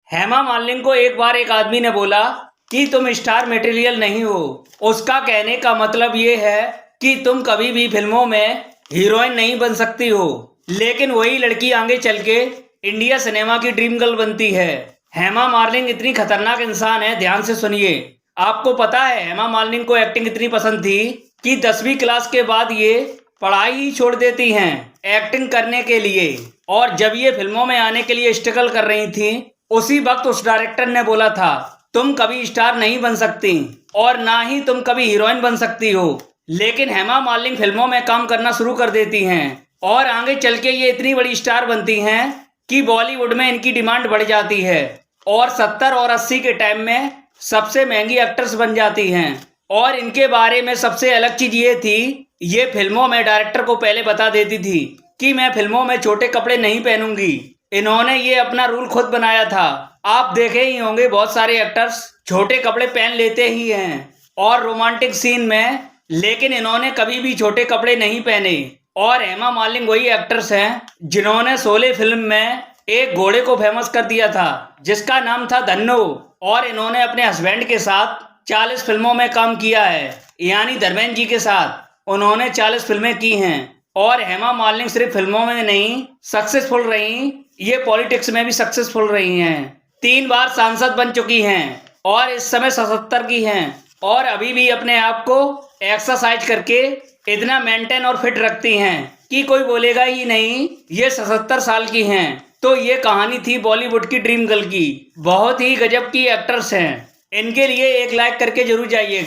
हेमा मालिनी को एक बार एक आदमी ने बोला कि तुम स्टार मटेरियल नहीं हो। उसका कहने का मतलब ये है कि तुम कभी भी फिल्मों में हीरोइन नहीं बन सकती हो। लेकिन वही लड़की आगे चल के इंडिया सिनेमा की ड्रीम गर्ल बनती है। हेमा मालिनी इतनी खतरनाक इंसान है, ध्यान से सुनिए। आपको पता है हेमा मालिनी को एक्टिंग इतनी पसंद थी कि 10वीं क्लास के बाद ये पढ़ाई ही छोड़ देती हैं एक्टिंग करने के लिए। और जब ये फिल्मों में आने के लिए स्ट्रगल कर रही थी, उसी वक्त उस डायरेक्टर ने बोला था तुम कभी स्टार नहीं बन सकती और ना ही तुम कभी हीरोइन बन सकती हो। लेकिन हेमा मालिनी फिल्मों में काम करना शुरू कर देती हैं और आगे चल के ये इतनी बड़ी स्टार बनती हैं कि बॉलीवुड में इनकी डिमांड बढ़ जाती है और 70 और 80 के टाइम में सबसे महंगी एक्ट्रेस बन जाती हैं। और इनके बारे में सबसे अलग चीज ये थी, ये फिल्मों में डायरेक्टर को पहले बता देती थी कि मैं फिल्मों में छोटे कपड़े नहीं पहनूंगी। इन्होंने ये अपना रूल खुद बनाया था। आप देखे ही होंगे बहुत सारे एक्टर्स छोटे कपड़े पहन लेते ही हैं और रोमांटिक सीन में, लेकिन इन्होंने कभी भी छोटे कपड़े नहीं पहने। और हेमा मालिनी वही एक्ट्रेस हैं जिन्होंने शोले फिल्म में एक घोड़े को फेमस कर दिया था जिसका नाम था धन्नो। और इन्होंने अपने हस्बैंड के साथ 40 फिल्मों में काम किया है, यानी धर्मेंद्र जी के साथ उन्होंने 40 फिल्में की हैं। और हेमा मालिनी सिर्फ फिल्मों में नहीं सक्सेसफुल रही, ये पॉलिटिक्स में भी सक्सेसफुल रही हैं। 3 बार सांसद बन चुकी हैं और इस समय 77 की हैं और अभी भी अपने आप को एक्सरसाइज करके इतना मेंटेन और फिट रखती हैं कि कोई बोलेगा ही नहीं ये 77 साल की हैं। तो ये कहानी थी बॉलीवुड की ड्रीम गर्ल की। बहुत ही गजब की एक्टर्स हैं, इनके लिए एक लाइक करके जरूर जाइएगा।